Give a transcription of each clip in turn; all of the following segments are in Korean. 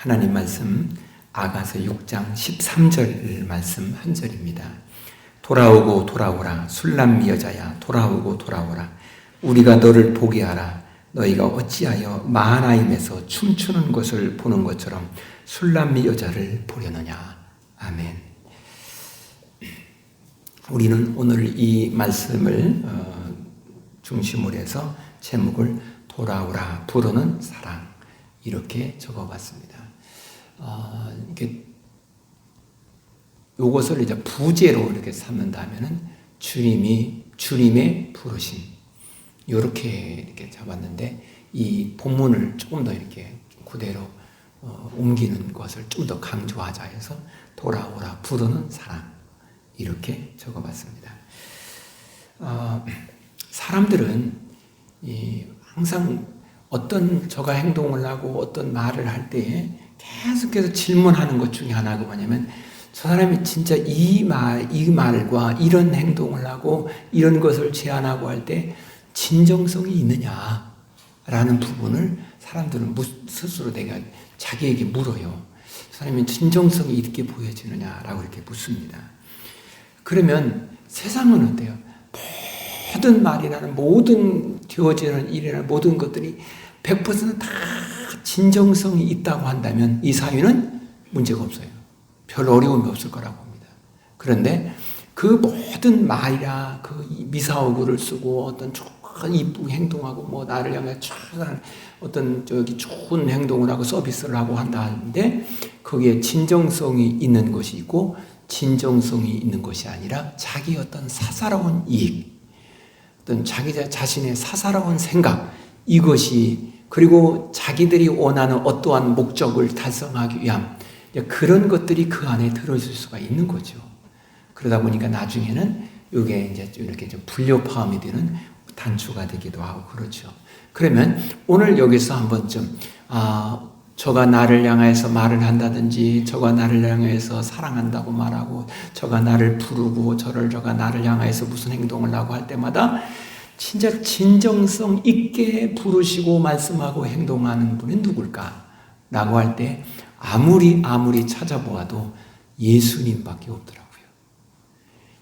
하나님 말씀 아가서 6장 13절 말씀 한 절입니다. 돌아오고 돌아오라 술람미 여자야 돌아오고 돌아오라 우리가 너를 보게 하라 너희가 어찌하여 마하나임에서 춤추는 것을 보는 것처럼 술람미 여자를 보려느냐. 아멘. 우리는 오늘 이 말씀을 중심으로 해서 제목을 돌아오라 부르는 사랑 이렇게 적어봤습니다. 이것을 이제 부제로 이렇게 삼는다면은 주님의 부르심 이렇게 잡았는데 이 본문을 조금 더 이렇게 그대로 옮기는 것을 좀 더 강조하자 해서 돌아오라 부르는 사랑 이렇게 적어봤습니다. 사람들은 항상 어떤 저가 행동을 하고 어떤 말을 할 때에 계속해서 질문하는 것 중에 하나가 뭐냐면 저 사람이 진짜 이 말과 이런 행동을 하고 이런 것을 제안하고 할 때 진정성이 있느냐라는 부분을 사람들은 스스로 내가 자기에게 물어요. 저 사람이 진정성이 있게 보여지느냐라고 이렇게 묻습니다. 그러면 세상은 어때요? 모든 말이나 모든 되어지는 일이나 모든 것들이 100%다 진정성이 있다고 한다면 이 사회는 문제가 없어요. 별 어려움이 없을 거라고 봅니다. 그런데 그 모든 말이라 그 미사오구를 쓰고 어떤 좋은 이쁘게 행동하고 뭐 나를 향해 어떤 좋은 행동을 하고 서비스를 하고 한다는데 거기에 진정성이 있는 것이 있고 진정성이 있는 것이 아니라 자기 어떤 사사로운 이익 어떤 자기 자신의 사사로운 생각 이것이 그리고 자기들이 원하는 어떠한 목적을 달성하기 위함 그런 것들이 그 안에 들어있을 수가 있는 거죠. 그러다 보니까 나중에는 이게 이제 이렇게 좀 불협화음이 되는 단추가 되기도 하고 그렇죠. 그러면 오늘 여기서 한번 좀 저가 나를 향해서 말을 한다든지 저가 나를 향해서 사랑한다고 말하고 저가 나를 부르고 저가 나를 향해서 무슨 행동을 하고 할 때마다 진짜 진정성 있게 부르시고 말씀하고 행동하는 분이 누굴까? 라고 할 때 아무리 찾아보아도 예수님밖에 없더라고요.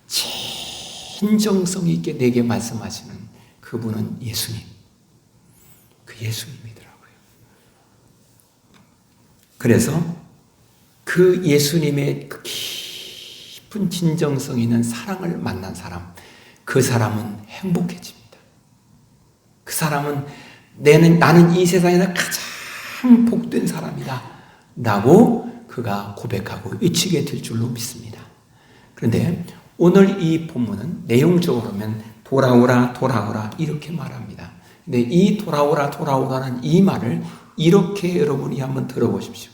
진정성 있게 내게 말씀하시는 그분은 예수님. 그 예수님이더라고요. 그래서 그 예수님의 그 깊은 진정성 있는 사랑을 만난 사람, 그 사람은 행복해집니다. 그 사람은 나는 이 세상에서 가장 복된 사람이다 라고 그가 고백하고 외치게 될 줄로 믿습니다. 그런데 오늘 이 본문은 내용적으로는 돌아오라 돌아오라 이렇게 말합니다. 근데 이 돌아오라는 이 말을 이렇게 여러분이 한번 들어보십시오.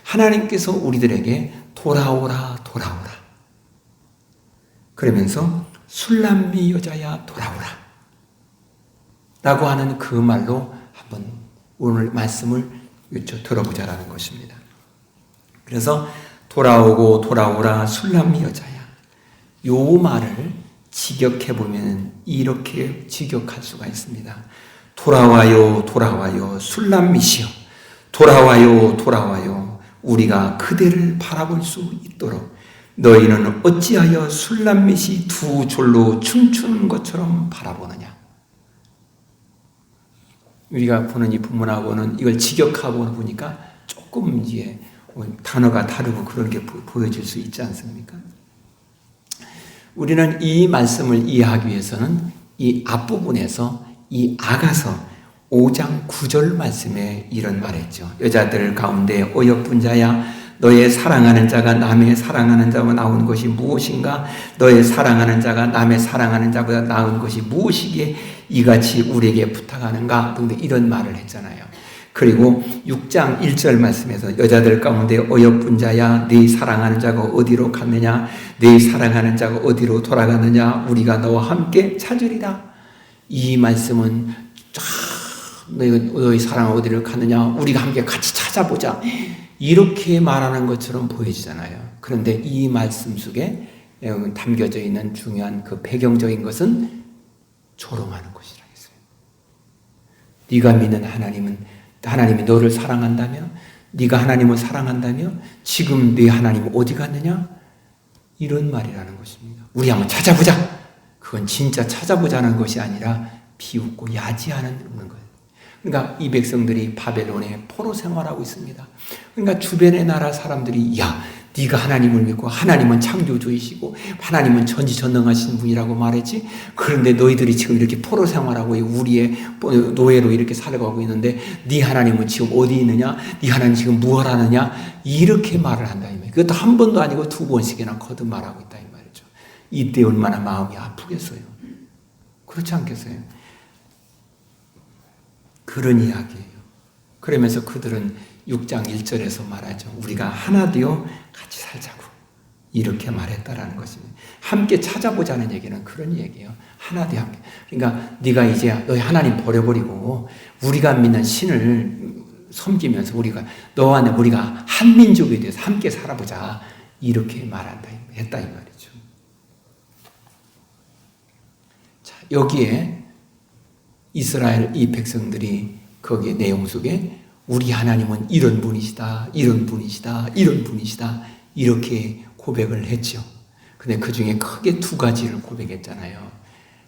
하나님께서 우리들에게 돌아오라 그러면서 술람미 여자야 돌아오라 라고 하는 그 말로 한번 오늘 말씀을 들어보자라는 것입니다. 그래서 돌아오고 돌아오라 술람미 여자야 요 말을 직역해보면 이렇게 직역할 수가 있습니다. 돌아와요 돌아와요 술람미시여 돌아와요 우리가 그대를 바라볼 수 있도록 너희는 어찌하여 술람밋이 두 졸로 춤추는 것처럼 바라보느냐. 우리가 보는 이 본문하고는 이걸 직역하고 보니까 조금 이제 단어가 다르고 그런 게 보여질 수 있지 않습니까? 우리는 이 말씀을 이해하기 위해서는 이 앞부분에서 이 아가서 5장 9절 말씀에 이런 말했죠. 여자들 가운데 어여쁜 자야 너의 사랑하는 자가 남의 사랑하는 자보다 나은 것이 무엇인가? 너의 사랑하는 자가 남의 사랑하는 자보다 나은 것이 무엇이기에 이같이 우리에게 부탁하는가? 등등 이런 말을 했잖아요. 그리고 6장 1절 말씀에서 여자들 가운데 어여쁜 자야 네 사랑하는 자가 어디로 갔느냐 네 사랑하는 자가 어디로 돌아갔느냐 우리가 너와 함께 찾으리라. 이 말씀은 너희 사랑은 어디로 갔느냐 우리가 함께 같이 찾아보자 이렇게 말하는 것처럼 보여지잖아요. 그런데 이 말씀 속에 담겨져 있는 중요한 그 배경적인 것은 조롱하는 것이라 했어요. 네가 믿는 하나님이 너를 사랑한다면 네가 하나님을 사랑한다며 지금 네 하나님 어디 갔느냐? 이런 말이라는 것입니다. 우리 한번 찾아보자. 그건 진짜 찾아보자는 것이 아니라 비웃고 야지하는 거예요. 그러니까 이 백성들이 바벨론에 포로 생활하고 있습니다. 그러니까 주변의 나라 사람들이 야, 네가 하나님을 믿고 하나님은 창조주이시고 하나님은 전지전능하신 분이라고 말했지. 그런데 너희들이 지금 이렇게 포로 생활하고 우리의 노예로 이렇게 살아가고 있는데 네 하나님은 지금 어디 있느냐? 네 하나님 지금 무엇 하느냐? 이렇게 말을 한다 이 말이에요. 그것도 한 번도 아니고 두 번씩이나 거듭 말하고 있다 이 말이죠. 이때 얼마나 마음이 아프겠어요. 그렇지 않겠어요? 그런 이야기예요. 그러면서 그들은 6장 1절에서 말하죠. 우리가 하나 되어 같이 살자고 이렇게 말했다라는 것입니다. 함께 찾아보자는 얘기는 그런 얘기예요. 하나 되어 함께. 그러니까 네가 이제 너희 하나님 버려버리고 우리가 믿는 신을 섬기면서 너와 우리가 한 민족이 돼서 함께 살아보자 이렇게 했다 이 말이죠. 자, 여기에 이스라엘 이 백성들이 거기에 내용 속에 우리 하나님은 이런 분이시다, 이런 분이시다, 이런 분이시다 이렇게 고백을 했죠. 근데 그 중에 크게 두 가지를 고백했잖아요.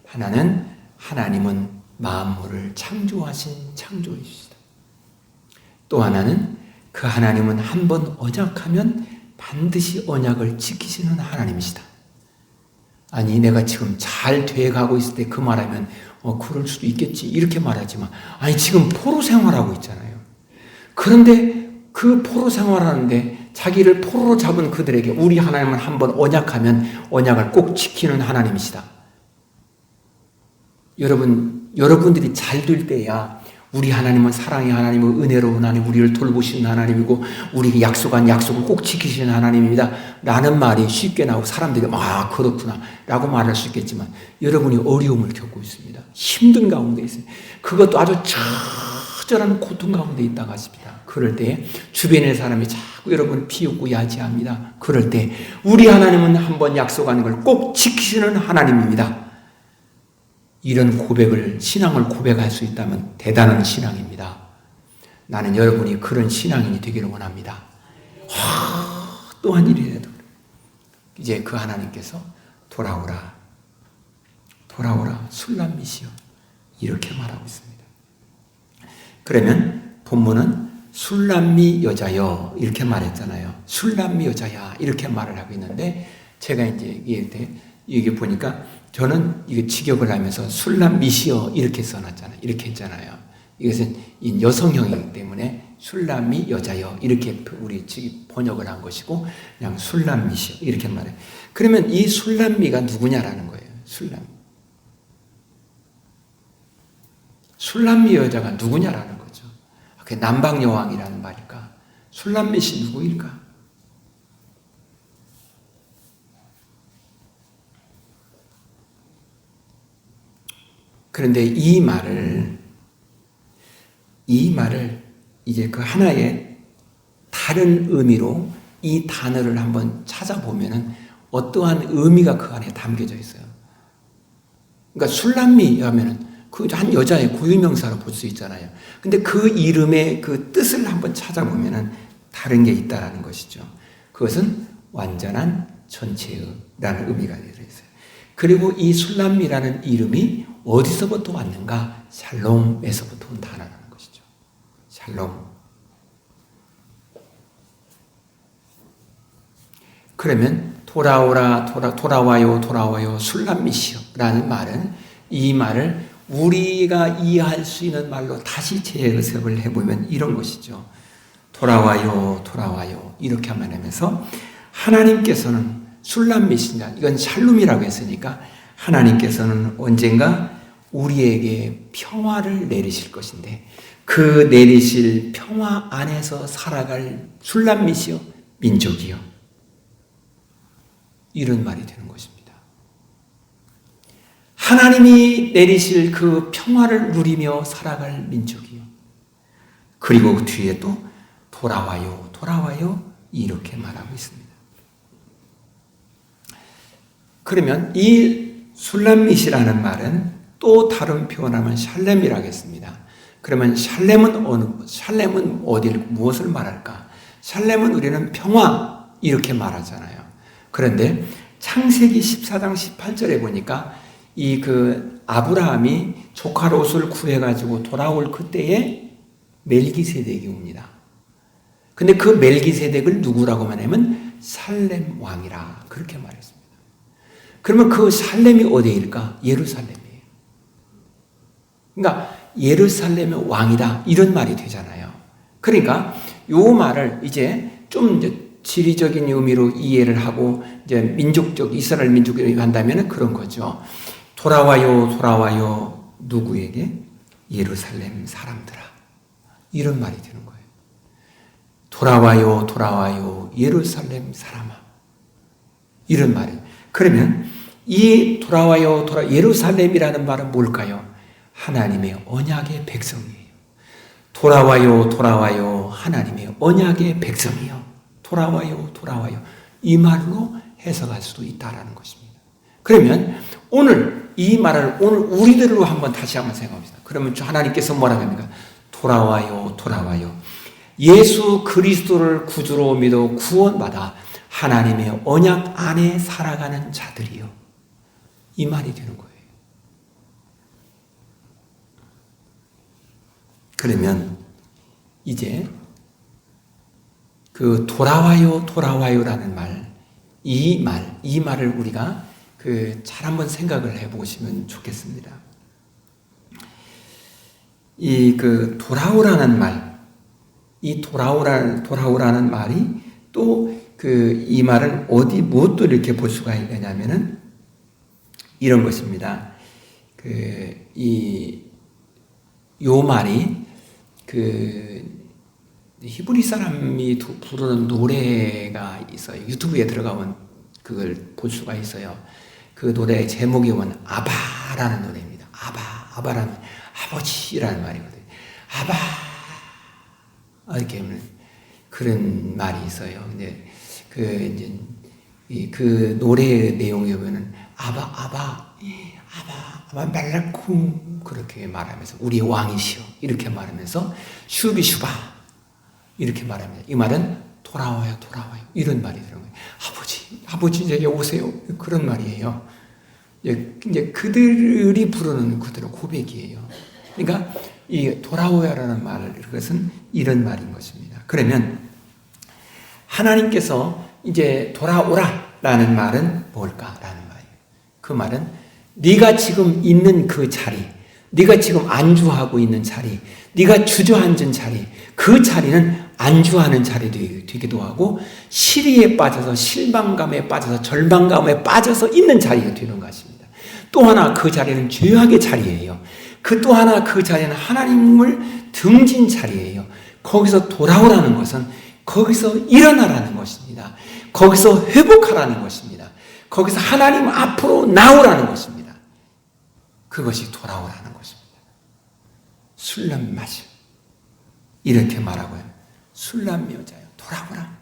하나는 하나님은 만물을 창조하신 창조이시다. 또 하나는 그 하나님은 한번 언약하면 반드시 언약을 지키시는 하나님이시다. 아니 내가 지금 잘 돼가고 있을 때 그 말하면 그럴 수도 있겠지 이렇게 말하지만 아니 지금 포로 생활하고 있잖아요. 그런데 그 포로 생활하는데 자기를 포로로 잡은 그들에게 우리 하나님은 한번 언약하면 언약을 꼭 지키는 하나님이시다. 여러분들이 잘 될 때야 우리 하나님은 사랑의 하나님이고 은혜로운 하나님, 우리를 돌보시는 하나님이고 우리에게 약속한 약속을 꼭 지키시는 하나님입니다 라는 말이 쉽게 나오고 사람들이 그렇구나 라고 말할 수 있겠지만 여러분이 어려움을 겪고 있습니다. 힘든 가운데 있어요. 그것도 아주 처절한 고통 가운데 있다고 하십니다. 그럴 때 주변의 사람이 자꾸 여러분을 비웃고 야지합니다. 그럴 때 우리 하나님은 한번 약속하는 걸 꼭 지키시는 하나님입니다. 이런 신앙을 고백할 수 있다면 대단한 신앙입니다. 나는 여러분이 그런 신앙인이 되기를 원합니다. 또한 일이라도 이제 그 하나님께서 돌아오라 술람미시여 이렇게 말하고 있습니다. 그러면 본문은 술람미 여자여 이렇게 말했잖아요. 술람미 여자야 이렇게 말을 하고 있는데 제가 이제 이게 보니까 저는 이게 직역을 하면서 술람미시여 이렇게 써놨잖아요. 이렇게 했잖아요. 이것은 여성형이기 때문에 술람미 여자여 이렇게 우리 번역을 한 것이고 그냥 술람미시여 이렇게 말해요. 그러면 이 술람미가 누구냐라는 거예요. 술람미 여자가 누구냐라는 거죠. 그게 남방여왕이라는 말일까? 술람미시 누구일까? 그런데 이 말을 이제 그 하나의 다른 의미로 이 단어를 한번 찾아보면은 어떠한 의미가 그 안에 담겨져 있어요. 그러니까 술람미 하면은 그 한 여자의 고유명사로 볼 수 있잖아요. 근데 그 이름의 그 뜻을 한번 찾아보면은 다른 게 있다라는 것이죠. 그것은 완전한 전체의라는 의미가 들어있어요. 그리고 이 술람미라는 이름이 어디서부터 왔는가? 샬롬에서부터 온 단어라는 것이죠. 샬롬. 그러면 돌아와요 술람미시여 라는 말은 이 말을 우리가 이해할 수 있는 말로 다시 재해석을 해보면 이런 것이죠. 돌아와요 이렇게 말하면서 하나님께서는 술람미시냐 이건 샬롬이라고 했으니까 하나님께서는 언젠가 우리에게 평화를 내리실 것인데 그 내리실 평화 안에서 살아갈 술람미시여 민족이요 이런 말이 되는 것입니다. 하나님이 내리실 그 평화를 누리며 살아갈 민족이요. 그리고 그 뒤에 또 돌아와요 이렇게 말하고 있습니다. 그러면 이 술람밋이라는 말은 또 다른 표현하면 샬렘이라고 했습니다. 그러면 샬렘은 무엇을 말할까? 샬렘은 우리는 평화 이렇게 말하잖아요. 그런데 창세기 14장 18절에 보니까 아브라함이 조카 롯을 구해가지고 돌아올 그때에 멜기세덱이 옵니다. 근데 그 멜기세덱을 누구라고 말하면 살렘 왕이라 그렇게 말했습니다. 그러면 그 살렘이 어디일까? 예루살렘이에요. 그러니까 예루살렘의 왕이다 이런 말이 되잖아요. 그러니까 요 말을 이제 좀 지리적인 의미로 이해를 하고 이제 이스라엘 민족으로 간다면 그런 거죠. 돌아와요, 돌아와요. 누구에게? 예루살렘 사람들아. 이런 말이 되는 거예요. 돌아와요, 돌아와요. 예루살렘 사람아. 이런 말이에요. 그러면 이 돌아와요, 예루살렘이라는 말은 뭘까요? 하나님의 언약의 백성이에요. 돌아와요, 돌아와요. 하나님의 언약의 백성이요. 돌아와요, 돌아와요. 이 말로 해석할 수도 있다라는 것입니다. 그러면 오늘 이 말을 오늘 우리들로 다시 한번 생각합시다. 그러면 하나님께서 뭐라고 합니까? 돌아와요, 돌아와요. 예수 그리스도를 구주로 믿어 구원받아 하나님의 언약 안에 살아가는 자들이요. 이 말이 되는 거예요. 그러면 이제 돌아와요, 돌아와요라는 말, 이 말을 우리가 잘 한번 생각을 해보시면 좋겠습니다. 돌아오라는 말, 이 돌아오라는 말이 또 이 말을 무엇도 이렇게 볼 수가 있냐면은 이런 것입니다. 요 말이 히브리 사람이 부르는 노래가 있어요. 유튜브에 들어가면 그걸 볼 수가 있어요. 그 노래의 제목이 보면 아바라는 노래입니다. 아바라는 아버지라는 말이거든요. 아바 이렇게 하면 그런 말이 있어요. 근데 그 노래의 내용에 보면은 아바 말라쿰 그렇게 말하면서 우리의 왕이시여 이렇게 말하면서 슈비슈바 이렇게 말합니다. 이 말은 돌아와요, 돌아와요 이런 말이 들어요. 아버지 이제 오세요 그런 말이에요. 이제 그들이 부르는 그들의 고백이에요. 그러니까 이 돌아오야라는 말 그것은 이런 말인 것입니다. 그러면 하나님께서 이제 돌아오라라는 말은 뭘까라는 말이에요. 그 말은 네가 지금 있는 그 자리, 네가 지금 안주하고 있는 자리, 네가 주저앉은 자리, 그 자리는 안주하는 자리 되기도 하고 시리에 빠져서 실망감에 빠져서 절망감에 빠져서 있는 자리가 되는 것입니다. 또 하나 그 자리는 죄악의 자리예요. 또 하나 그 자리는 하나님을 등진 자리예요. 거기서 돌아오라는 것은 거기서 일어나라는 것입니다. 거기서 회복하라는 것입니다. 거기서 하나님 앞으로 나오라는 것입니다. 그것이 돌아오라는 것입니다. 술람 마실 이렇게 말하고요. 술람 여자여 돌아오라.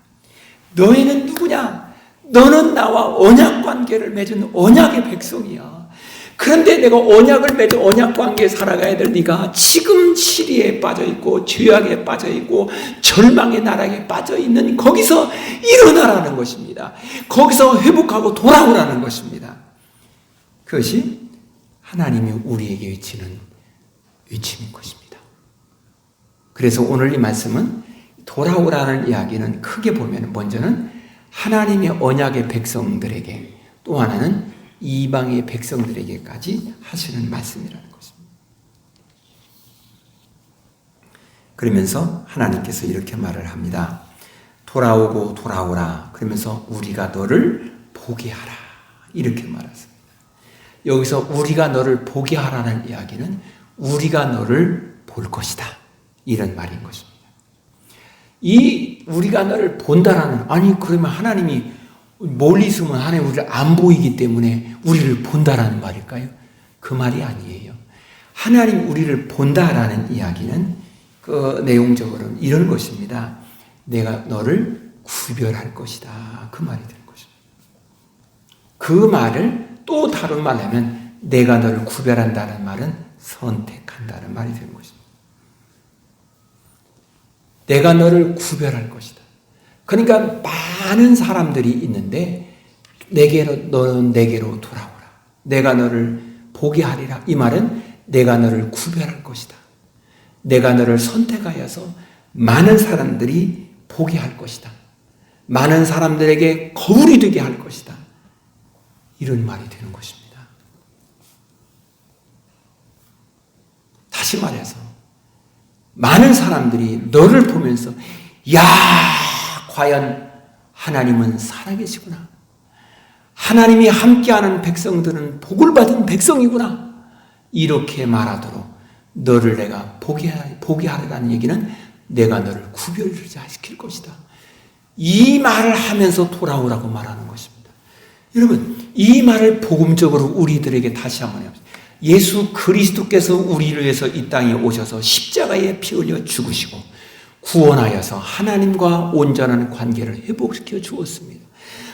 너희는 누구냐? 너는 나와 언약 관계를 맺은 언약의 백성이야. 그런데 내가 언약을 맺은 언약 관계에 살아가야 될 네가 지금 시리에 빠져있고 죄악에 빠져있고 절망의 나락에 빠져있는 거기서 일어나라는 것입니다. 거기서 회복하고 돌아오라는 것입니다. 그것이 하나님이 우리에게 외치는 외침인 것입니다. 그래서 오늘 이 말씀은 돌아오라는 이야기는 크게 보면 먼저는 하나님의 언약의 백성들에게 또 하나는 이방의 백성들에게까지 하시는 말씀이라는 것입니다. 그러면서 하나님께서 이렇게 말을 합니다. 돌아오고 돌아오라. 그러면서 우리가 너를 보게 하라. 이렇게 말했습니다. 여기서 우리가 너를 보게 하라는 이야기는 우리가 너를 볼 것이다. 이런 말인 것입니다. 이 우리가 너를 본다라는 그러면 하나님이 멀리 있으면 하나님 우리를 안 보이기 때문에 우리를 본다라는 말일까요? 그 말이 아니에요. 하나님 우리를 본다라는 이야기는 그 내용적으로는 이런 것입니다. 내가 너를 구별할 것이다. 그 말이 되는 것입니다. 그 말을 또 다른 말로 하면 내가 너를 구별한다는 말은 선택한다는 말이 되는 것입니다. 내가 너를 구별할 것이다. 그러니까 많은 사람들이 있는데 너는 내게로 돌아오라. 내가 너를 보게 하리라. 이 말은 내가 너를 구별할 것이다. 내가 너를 선택하여서 많은 사람들이 보게 할 것이다. 많은 사람들에게 거울이 되게 할 것이다. 이런 말이 되는 것입니다. 다시 말해서 많은 사람들이 너를 보면서 야, 과연 하나님은 살아계시구나. 하나님이 함께하는 백성들은 복을 받은 백성이구나. 이렇게 말하도록 너를 내가 보게 하라는 얘기는 내가 너를 구별시킬 것이다. 이 말을 하면서 돌아오라고 말하는 것입니다. 여러분, 이 말을 복음적으로 우리들에게 다시 한번 해보세요. 예수 그리스도께서 우리를 위해서 이 땅에 오셔서 십자가에 피 흘려 죽으시고 구원하여서 하나님과 온전한 관계를 회복시켜 주었습니다.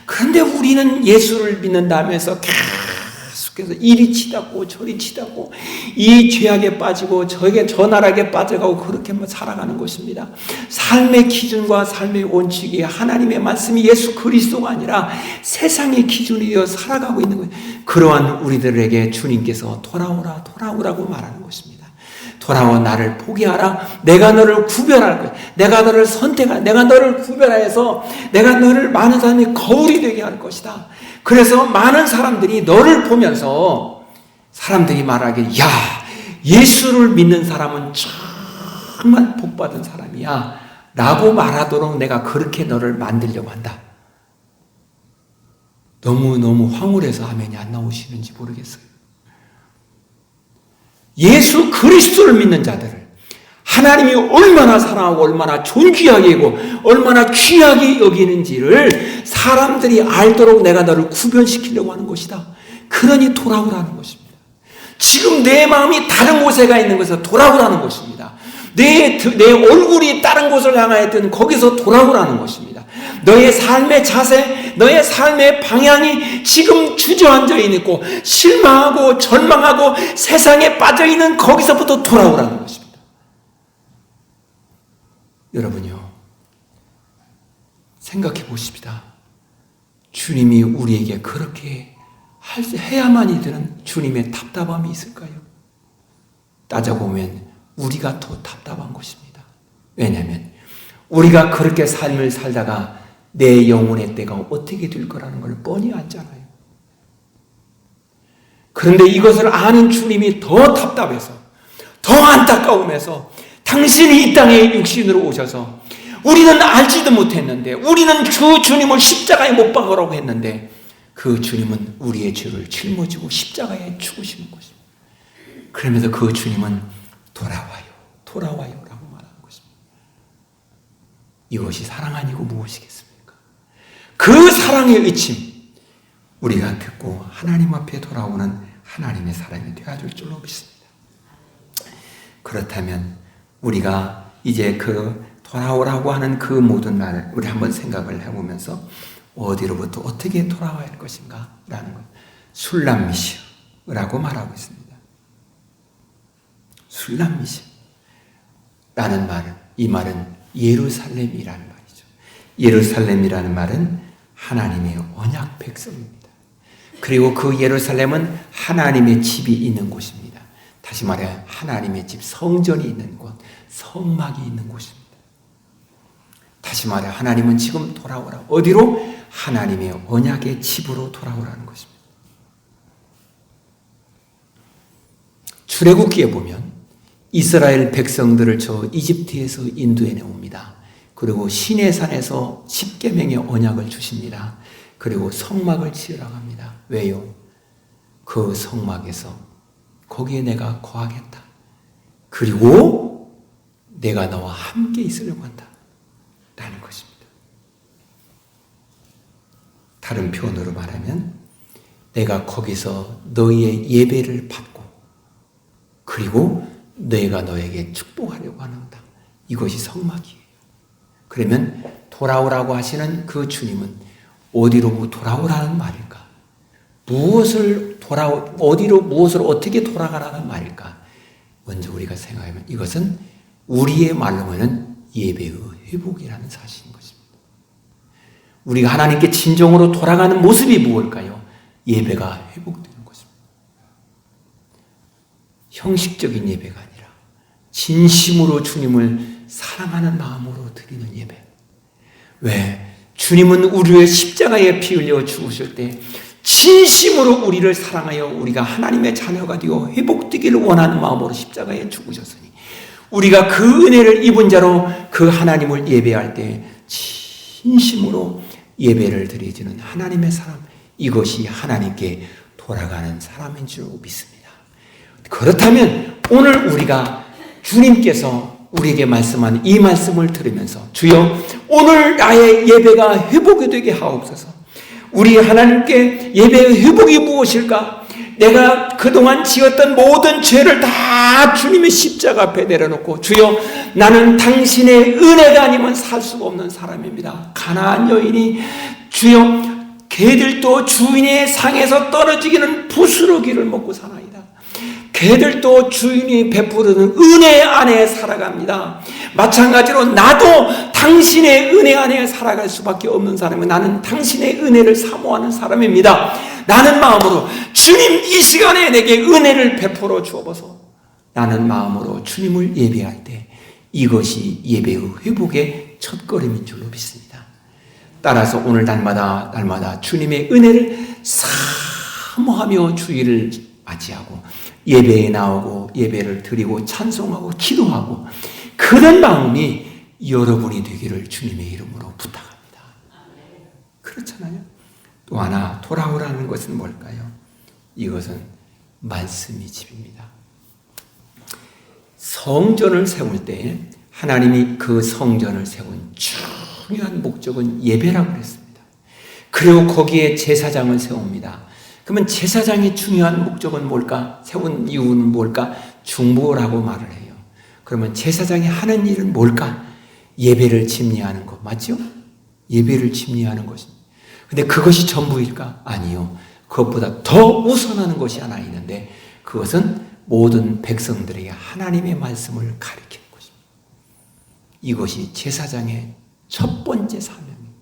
그런데 우리는 예수를 믿는다면서 계속해서 이리 치닫고 저리 치닫고 이 죄악에 빠지고 저 나락에 빠져가고 그렇게 살아가는 것입니다. 삶의 기준과 삶의 원칙이 하나님의 말씀이 예수 그리스도가 아니라 세상의 기준이 되어 살아가고 있는 거예요. 그러한 우리들에게 주님께서 돌아오라고 말하는 것입니다. 돌아와 나를 포기하라. 내가 너를 구별할 거야. 내가 너를 선택할, 내가 너를 구별하여서 내가 너를 많은 사람이 거울이 되게 할 것이다. 그래서 많은 사람들이 너를 보면서 사람들이 말하기를 야, 예수를 믿는 사람은 정말 복받은 사람이야 라고 말하도록 내가 그렇게 너를 만들려고 한다. 너무 황홀해서 화면이 안 나오시는지 모르겠어요. 예수 그리스도를 믿는 자들을 하나님이 얼마나 사랑하고 얼마나 존귀하게 여기고 얼마나 귀하게 여기는지를 사람들이 알도록 내가 너를 구별시키려고 하는 것이다. 그러니 돌아오라는 것입니다. 지금 내 마음이 다른 곳에 가 있는 것에서 돌아오라는 것입니다. 내 얼굴이 다른 곳을 향하였든 거기서 돌아오라는 것입니다. 너의 삶의 자세, 너의 삶의 방향이 지금 주저앉아 있고 실망하고 절망하고 세상에 빠져있는 거기서부터 돌아오라는 것입니다. 여러분요, 생각해 보십시다. 주님이 우리에게 그렇게 해야만이 되는 주님의 답답함이 있을까요? 따져보면 우리가 더 답답한 것입니다. 왜냐하면 우리가 그렇게 삶을 살다가 내 영혼의 때가 어떻게 될 거라는 걸 뻔히 알잖아요. 그런데 이것을 아는 주님이 더 답답해서 더 안타까움에서 당신이 이 땅에 육신으로 오셔서 우리는 알지도 못했는데 우리는 그 주님을 십자가에 못 박으라고 했는데 그 주님은 우리의 죄를 짊어지고 십자가에 죽으시는 것입니다. 그러면서 그 주님은 돌아와요 라고 말하는 것입니다. 이것이 사랑 아니고 무엇이겠습니까? 그 사랑의 외침 우리가 듣고 하나님 앞에 돌아오는 하나님의 사람이 되어줄 줄로 믿습니다. 그렇다면 우리가 이제 그 돌아오라고 하는 그 모든 말을 우리 한번 생각을 해보면서 어디로부터 어떻게 돌아와야 할 것인가 라는 것, 술람미시라고 말하고 있습니다. 술람미시 라는 말은, 이 말은 예루살렘이라는 말이죠. 예루살렘이라는 말은 하나님의 언약 백성입니다. 그리고 그 예루살렘은 하나님의 집이 있는 곳입니다. 다시 말해 하나님의 집, 성전이 있는 곳, 성막이 있는 곳입니다. 다시 말해 하나님은 지금 돌아오라. 어디로? 하나님의 언약의 집으로 돌아오라는 것입니다. 출애굽기에 보면 이스라엘 백성들을 저 이집트에서 인도해 내옵니다. 그리고 시내산에서 십계명의 언약을 주십니다. 그리고 성막을 지으라고 합니다. 왜요? 그 성막에서 거기에 내가 거하겠다. 그리고 내가 너와 함께 있으려고 한다. 라는 것입니다. 다른 표현으로 말하면 내가 거기서 너희의 예배를 받고 그리고 내가 너에게 축복하려고 하는다. 이것이 성막이에요. 그러면 돌아오라고 하시는 그 주님은 어디로 돌아오라는 말일까? 무엇을 어떻게 돌아가라는 말일까? 먼저 우리가 생각하면 이것은 우리의 말로 하면 예배의 회복이라는 사실인 것입니다. 우리가 하나님께 진정으로 돌아가는 모습이 무엇일까요? 예배가 회복되는 것입니다. 형식적인 예배가 아니라 진심으로 주님을 사랑하는 마음으로 드리는 예배. 왜? 주님은 우리의 십자가에 피 흘려 죽으실 때 진심으로 우리를 사랑하여 우리가 하나님의 자녀가 되어 회복되기를 원하는 마음으로 십자가에 죽으셨으니 우리가 그 은혜를 입은 자로 그 하나님을 예배할 때 진심으로 예배를 드리지는 하나님의 사람, 이것이 하나님께 돌아가는 사람인 줄 믿습니다. 그렇다면 오늘 우리가 주님께서 우리에게 말씀한 이 말씀을 들으면서 주여 오늘 나의 예배가 회복이 되게 하옵소서. 우리 하나님께 예배의 회복이 무엇일까? 내가 그동안 지었던 모든 죄를 다 주님의 십자가 앞에 내려놓고 주여 나는 당신의 은혜가 아니면 살 수가 없는 사람입니다. 가나안 여인이 주여 개들도 주인의 상에서 떨어지기는 부스러기를 먹고 사나이다. 개들도 주인이 베푸는 은혜 안에 살아갑니다. 마찬가지로 나도 당신의 은혜 안에 살아갈 수밖에 없는 사람은 나는 당신의 은혜를 사모하는 사람입니다. 나는 마음으로 주님 이 시간에 내게 은혜를 베풀어 주옵소서. 나는 마음으로 주님을 예배할 때 이것이 예배의 회복의 첫걸음인 줄로 믿습니다. 따라서 오늘 날마다 주님의 은혜를 사모하며 주일을 맞이하고 예배에 나오고 예배를 드리고 찬송하고 기도하고 그런 마음이 여러분이 되기를 주님의 이름으로 부탁합니다. 그렇잖아요. 또 하나 돌아오라는 것은 뭘까요? 이것은 말씀이 집입니다. 성전을 세울 때 하나님이 그 성전을 세운 중요한 목적은 예배라고 그랬습니다. 그리고 거기에 제사장을 세웁니다. 그러면 제사장의 중요한 목적은 뭘까? 세운 이유는 뭘까? 중보라고 말을 해요. 그러면 제사장이 하는 일은 뭘까? 예배를 집리하는 것 맞죠? 예배를 집리하는 것입니다. 근데 그것이 전부일까? 아니요. 그것보다 더 우선하는 것이 하나 있는데 그것은 모든 백성들에게 하나님의 말씀을 가르치는 것입니다. 이것이 제사장의 첫 번째 사명입니다.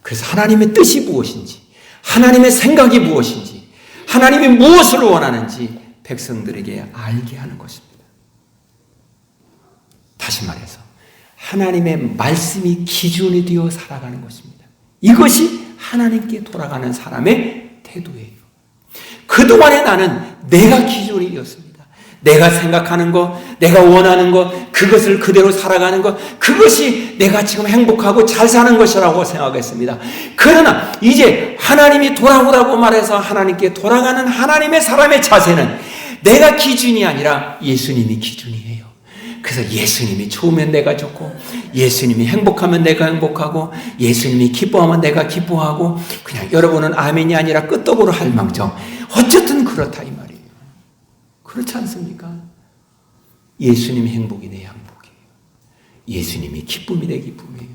그래서 하나님의 뜻이 무엇인지 하나님의 생각이 무엇인지 하나님이 무엇을 원하는지 백성들에게 알게 하는 것입니다. 다시 말해서 하나님의 말씀이 기준이 되어 살아가는 것입니다. 이것이 하나님께 돌아가는 사람의 태도예요. 그동안에 나는 내가 기준이 되었습니다. 내가 생각하는 것, 내가 원하는 것, 그것을 그대로 살아가는 것, 그것이 내가 지금 행복하고 잘 사는 것이라고 생각했습니다. 그러나 이제 하나님이 돌아오라고 말해서 하나님께 돌아가는 하나님의 사람의 자세는 내가 기준이 아니라 예수님이 기준이에요. 그래서 예수님이 좋으면 내가 좋고 예수님이 행복하면 내가 행복하고 예수님이 기뻐하면 내가 기뻐하고 그냥 여러분은 아멘이 아니라 끄떡으로 할 망정 어쨌든 그렇다 이 말이에요. 그렇지 않습니까? 예수님이 행복이 내 행복이에요. 예수님이 기쁨이 내 기쁨이에요.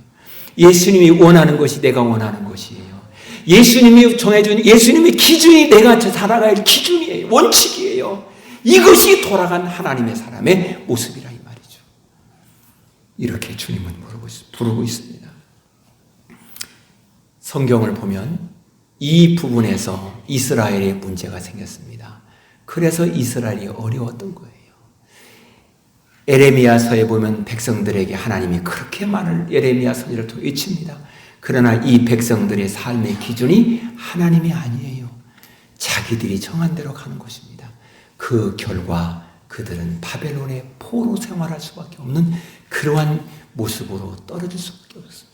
예수님이 원하는 것이 내가 원하는 것이에요. 예수님이 정해준 예수님의 기준이 내가 살아가야 할 기준이에요. 원칙이에요. 이것이 돌아간 하나님의 사람의 모습이라 이 말이죠. 이렇게 주님은 부르고 있습니다. 성경을 보면 이 부분에서 이스라엘의 문제가 생겼습니다. 그래서 이스라엘이 어려웠던 거예요. 에레미야서에 보면 백성들에게 하나님이 그렇게 많은 에레미야 선지를 통해 외칩니다. 그러나 이 백성들의 삶의 기준이 하나님이 아니에요. 자기들이 정한 대로 가는 것입니다. 그 결과 그들은 바벨론의 포로 생활할 수밖에 없는 그러한 모습으로 떨어질 수밖에 없습니다.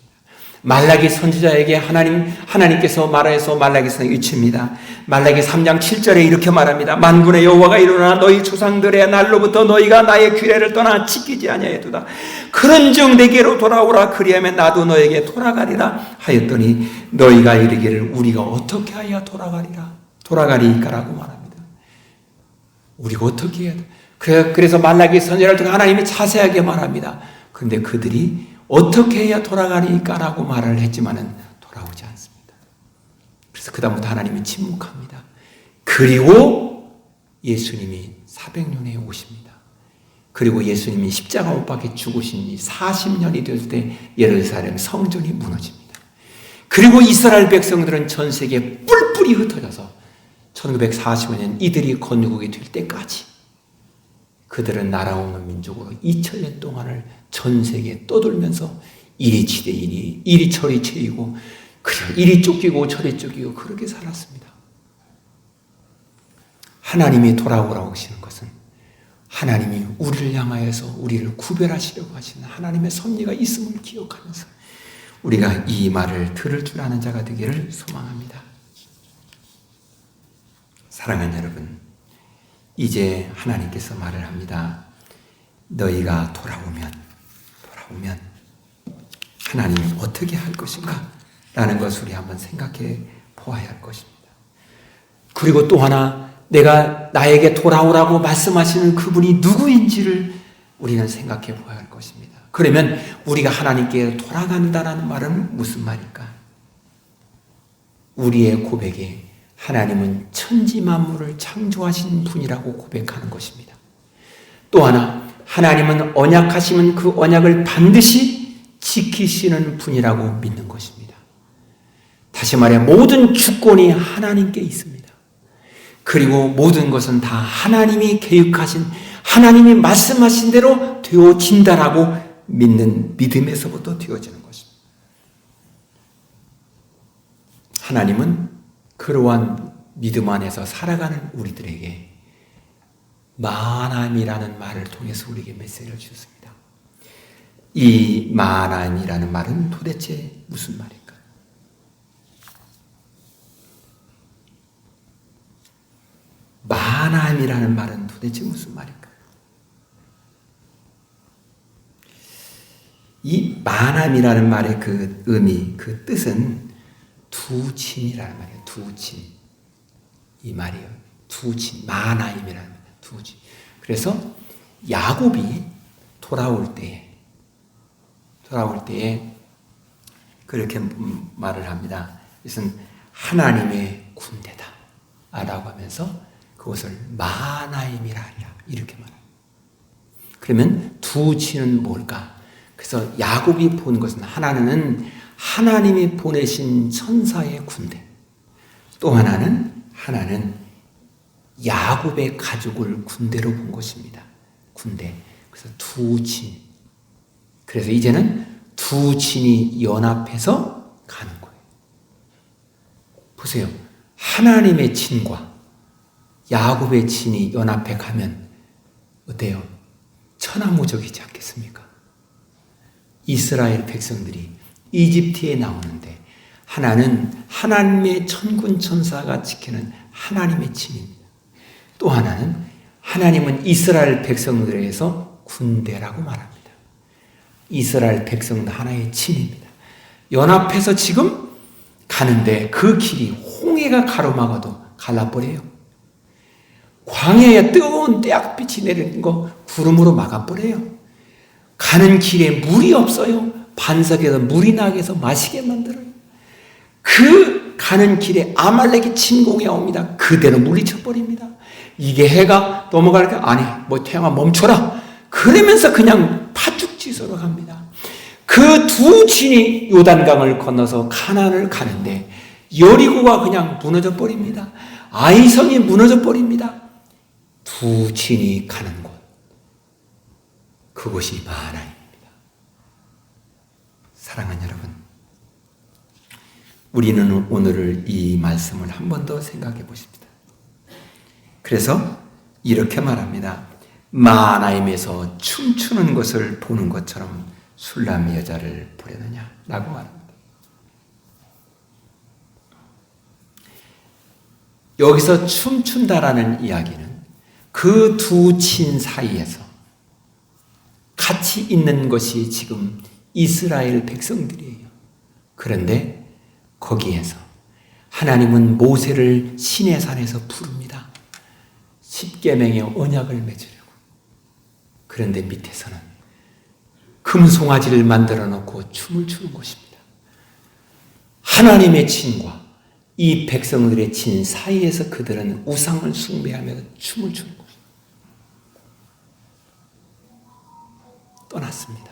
말라기 선지자에게 하나님께서 말해서 말라기 선지자에게 외칩니다. 말라기 3장 7절에 이렇게 말합니다. 만군의 여호와가 일어나 너희 조상들의 날로부터 너희가 나의 규례를 떠나 지키지 아니하였도다. 그런즉 내게로 돌아오라. 그리하면 나도 너에게 돌아가리라 하였더니 너희가 이르기를 우리가 어떻게 하여 돌아가리까라고 말합니다. 우리가 어떻게 해야 돼? 그래서 말라기 선지자를 통해 하나님이 자세하게 말합니다. 그런데 그들이 어떻게 해야 돌아가리까라고 말을 했지만은 돌아오지 않습니다. 그래서 그다음부터 하나님이 침묵합니다. 그리고 예수님이 400년에 오십니다. 그리고 예수님이 십자가 못 박혀 죽으신 지 40년이 될 때 예루살렘 성전이 무너집니다. 그리고 이스라엘 백성들은 전 세계에 뿔뿔이 흩어져서 1945년 이들이 건국이 될 때까지 그들은 나라 없는 민족으로 2000년 동안을 전 세계에 떠돌면서 이리 치되 이리 저리 치이고 이리 쫓기고 저리 쫓기고 그렇게 살았습니다. 하나님이 돌아오라고 하시는 것은 하나님이 우리를 향하여서 우리를 구별하시려고 하시는 하나님의 섭리가 있음을 기억하면서 우리가 이 말을 들을 줄 아는 자가 되기를 소망합니다. 사랑하는 여러분, 이제 하나님께서 말을 합니다. 너희가 돌아오면 하나님이 어떻게 할 것인가? 라는 것을 우리 한번 생각해 보아야 할 것입니다. 그리고 또 하나, 내가 나에게 돌아오라고 말씀하시는 그분이 누구인지를 우리는 생각해 보아야 할 것입니다. 그러면 우리가 하나님께 돌아간다는 말은 무슨 말일까? 우리의 고백에 하나님은 천지 만물을 창조하신 분이라고 고백하는 것입니다. 또 하나, 하나님은 언약하시면 그 언약을 반드시 지키시는 분이라고 믿는 것입니다. 다시 말해 모든 주권이 하나님께 있습니다. 그리고 모든 것은 다 하나님이 계획하신, 하나님이 말씀하신 대로 되어진다라고 믿는 믿음에서부터 되어지는 것입니다. 하나님은 그러한 믿음 안에서 살아가는 우리들에게 마하나임이라는 말을 통해서 우리에게 메시지를 주셨습니다. 이 마하나임이라는 말은 도대체 무슨 말일까? 마하나임이라는 말은 도대체 무슨 말일까? 이 마하나임이라는 말의 그 의미, 그 뜻은 두친이라는 말이에요. 두친. 이 말이에요. 두친. 마하나임이라는 말. 두친. 그래서 야곱이 돌아올 때에 그렇게 말을 합니다. 이것은 하나님의 군대다 라고 하면서 그것을 마하나임이라 하리라 이렇게 말합니다. 그러면 두친은 뭘까? 그래서 야곱이 본 것은 하나는 하나님이 보내신 천사의 군대, 또 하나는 야곱의 가족을 군대로 본 것입니다. 군대. 그래서 두친. 그래서 이제는 두친이 연합해서 가는 거예요. 보세요. 하나님의 친과 야곱의 친이 연합해 가면 어때요? 천하무적이지 않겠습니까? 이스라엘 백성들이 이집트에 나오는데 하나는 하나님의 천군 천사가 지키는 하나님의 친입니다. 또 하나는 하나님은 이스라엘 백성들에게서 군대라고 말합니다. 이스라엘 백성도 하나의 친입니다. 연합해서 지금 가는데 그 길이 홍해가 가로막아도 갈라버려요. 광야에 뜨거운 떼약빛이 내리는 거 구름으로 막아버려요. 가는 길에 물이 없어요. 반석에서 물이 나게 해서 마시게 만들어요. 그 가는 길에 아말렉이 침공해 옵니다. 그대로 물리쳐버립니다. 이게 해가 넘어가니까 아니 태양아 멈춰라. 그러면서 그냥 파죽지서로 갑니다. 그 두 친이 요단강을 건너서 가나안을 가는데 여리고가 그냥 무너져 버립니다. 아이성이 무너져 버립니다. 두 친이 가는 곳, 그곳이 마하나임입니다. 사랑하는 여러분, 우리는 오늘 이 말씀을 한 번 더 생각해 보십시다. 그래서 이렇게 말합니다. 마하나임에서 춤추는 것을 보는 것처럼 술람 여자를 보려느냐 라고 말합니다. 여기서 춤춘다라는 이야기는 그 두 친 사이에서 같이 있는 것이 지금 이스라엘 백성들이에요. 그런데 거기에서 하나님은 모세를 시내산에서 부릅니다. 십계명의 언약을 맺으려고. 그런데 밑에서는 금송아지를 만들어 놓고 춤을 추는 것입니다. 하나님의 친과 이 백성들의 친 사이에서 그들은 우상을 숭배하며 춤을 추는 것입니다. 떠났습니다.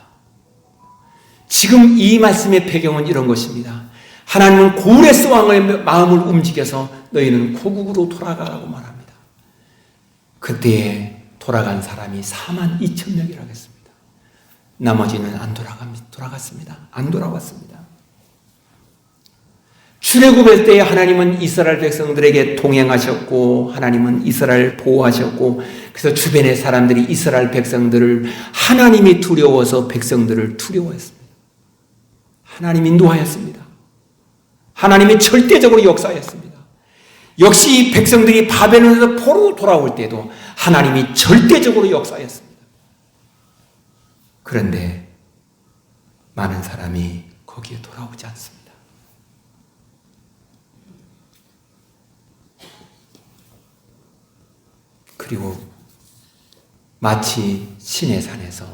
지금 이 말씀의 배경은 이런 것입니다. 하나님은 고레스 왕의 마음을 움직여서 너희는 고국으로 돌아가라고 말합니다. 그때에 돌아간 사람이 42,000명이라고 했습니다. 나머지는 안 돌아갔습니다. 안 돌아왔습니다. 출애굽할 때에 하나님은 이스라엘 백성들에게 동행하셨고 하나님은 이스라엘 보호하셨고 그래서 주변의 사람들이 이스라엘 백성들을 하나님이 두려워서 백성들을 두려워했습니다. 하나님이 인도하였습니다. 하나님이 절대적으로 역사하였습니다. 역시 백성들이 바벨론에서 포로 돌아올 때도 하나님이 절대적으로 역사하였습니다. 그런데 많은 사람이 거기에 돌아오지 않습니다. 그리고 마치 신의 산에서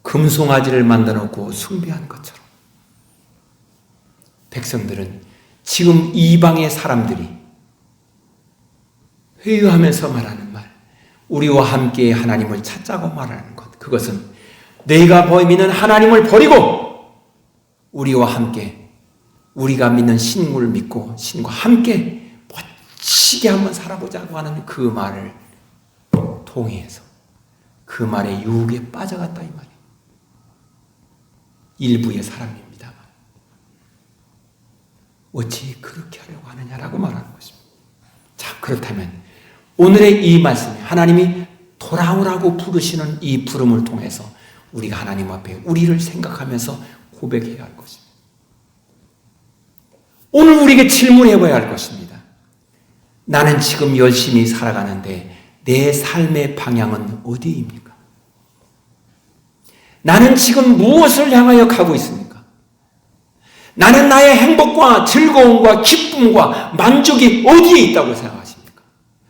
금송아지를 만들어 놓고 숭배한 것처럼 백성들은 지금 이방의 사람들이 회유하면서 말하는 말, 우리와 함께 하나님을 찾자고 말하는 것, 그것은 내가 믿는 하나님을 버리고 우리와 함께 우리가 믿는 신을 믿고 신과 함께 멋지게 한번 살아보자고 하는 그 말을 동의해서 그 말에 유혹에 빠져갔다 이 말이에요. 일부의 사람입니다만 어찌 그렇게 하려고 하느냐라고 말하는 것입니다. 자, 그렇다면 오늘의 이 말씀에 하나님이 돌아오라고 부르시는 이 부름을 통해서 우리가 하나님 앞에 우리를 생각하면서 고백해야 할 것입니다. 오늘 우리에게 질문해 봐야 할 것입니다. 나는 지금 열심히 살아가는데 내 삶의 방향은 어디입니까? 나는 지금 무엇을 향하여 가고 있습니까? 나는 나의 행복과 즐거움과 기쁨과 만족이 어디에 있다고 생각하십니까?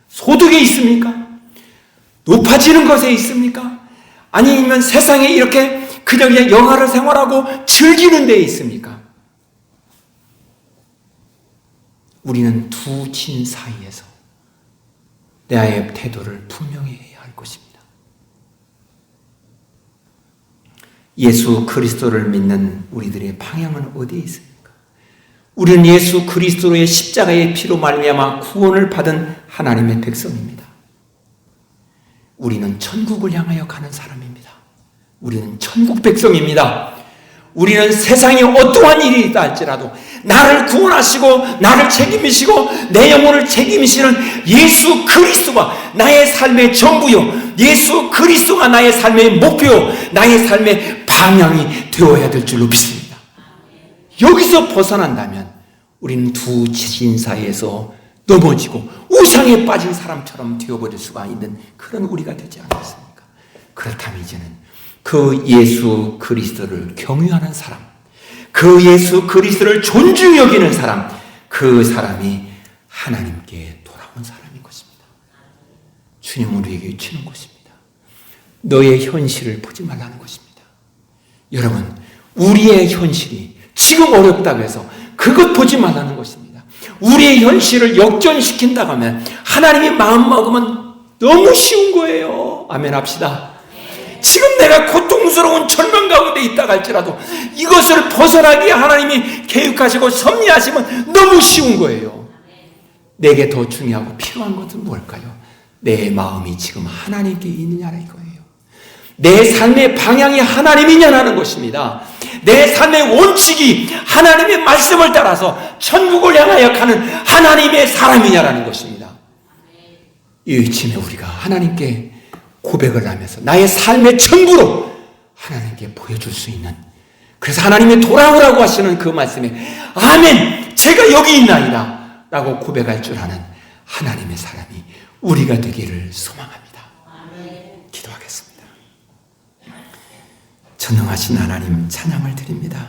소득에 있습니까? 높아지는 것에 있습니까? 아니면 세상에 이렇게 그냥 영화를 생활하고 즐기는 데에 있습니까? 우리는 두 진 사이에서 나의 태도를 분명히 해야 할 것입니다. 예수 그리스도를 믿는 우리들의 방향은 어디에 있습니까? 우리는 예수 그리스도의 십자가의 피로 말미암아 구원을 받은 하나님의 백성입니다. 우리는 천국을 향하여 가는 사람입니다. 우리는 천국 백성입니다. 우리는 세상에 어떠한 일이 있다 할지라도 나를 구원하시고 나를 책임지시고 내 영혼을 책임지시는 예수 그리스도가 나의 삶의 전부요, 예수 그리스도가 나의 삶의 목표요, 나의 삶의 방향이 되어야 될 줄로 믿습니다. 여기서 벗어난다면 우리는 두 지진 사이에서 넘어지고 우상에 빠진 사람처럼 되어버릴 수가 있는 그런 우리가 되지 않겠습니까? 그렇다면 이제는 그 예수 그리스도를 경유하는 사람, 그 예수 그리스도를 존중히 여기는 사람, 그 사람이 하나님께 돌아온 사람인 것입니다. 주님은 우리에게 주는 것입니다. 너의 현실을 보지 말라는 것입니다. 여러분, 우리의 현실이 지금 어렵다고 해서 그것 보지 말라는 것입니다. 우리의 현실을 역전시킨다고 하면 하나님이 마음먹으면 너무 쉬운 거예요. 아멘 합시다. 지금 내가 고통스러운 절망 가운데 있다가 할지라도 이것을 벗어나기에 하나님이 계획하시고 섭리하시면 너무 쉬운 거예요. 내게 더 중요하고 필요한 것은 뭘까요? 내 마음이 지금 하나님께 있느냐는 이거예요. 내 삶의 방향이 하나님이냐라는 것입니다. 내 삶의 원칙이 하나님의 말씀을 따라서 천국을 향하여 가는 하나님의 사람이냐라는 것입니다. 이 아침에 우리가 하나님께 고백을 하면서 나의 삶의 전부로 하나님께 보여줄 수 있는, 그래서 하나님이 돌아오라고 하시는 그 말씀에 아멘, 제가 여기 있나이다 라고 고백할 줄 아는 하나님의 사람이 우리가 되기를 소망합니다. 기도하겠습니다. 전능하신 하나님 찬양을 드립니다.